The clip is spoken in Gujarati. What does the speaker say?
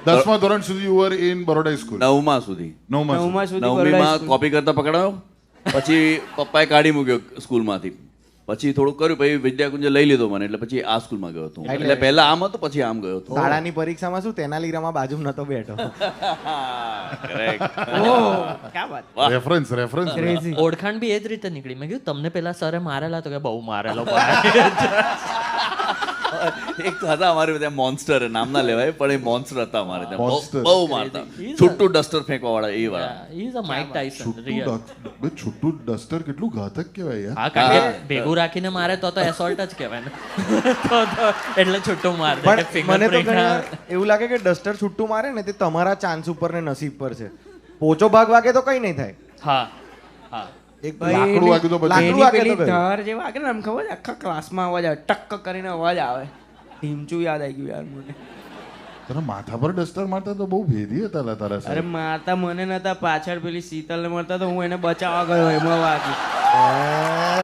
10મા ધોરણ સુધી you were in Baroda school. 9મા સુધી. 9મા સુધી. 9મીમાં કોપી કરતા પકડાયો, પછી પપ્પાએ કાઢી મૂક્યો સ્કૂલમાંથી. પછી થોડુંક કર્યું, પછી વિદ્યાકુંજે લઈ લીધો મને, એટલે પછી આ સ્કૂલમાં ગયો હતો. એટલે પહેલા આમ હતો, પછી આમ ગયો હતો. શાળાની પરીક્ષામાં શું તેનાલીરામા બાજુમાં નતો બેઠો. રેફરન્સ ઓળખાણ બી એ જ રીતે નીકળી. મેં કીધું તમને પેલા સરે મારેલા, તો કે બહુ મારેલો. એક તો હતા અમારે ત્યાં મોન્સ્ટર, નામ ના લેવાય, પણ એ મોન્સ્ટર હતા અમારે ત્યાં. Monster. બહુ મારતા, છૂટું ડસ્ટર ફેંકવા વાળા એ વાળા. Is a Mike Tyson real. છૂટું ડસ્ટર કેટલું ઘાતક કહેવાય યાર. હા, કારણ કે ભેગું રાખીને મારે તો એસોલ્ટ જ કહેવાય ને. તો એટલે છૂટું માર દે. પણ મને તો ઘણીવાર એવું લાગે કે ડસ્ટર છૂટું મારે ને તે તમારા ચાન્સ ઉપર ને નસીબ પર છે. પોચો ભાગ વાગે તો કઈ નહીં થાય. હા હા. એક લાકડું વાગ્યું તો પછી. લાકડું વાગે તો ગયું. ધાર જે વાગે ને આમ ખબર છે, આખા ક્લાસમાં અવાજ આવે, ટક કરીને અવાજ આવે. ઢીમચું યાદ આવી ગયું યાર મને. તને માથા પર ડસ્ટર મારતા તો બહુ ભેદી હતા લા તારા અરે સર. મારતા મને નતા, પાછળ પેલી શીતલને મળતા તો હું એને બચાવવા ગયો, એમાં વાગ્યું.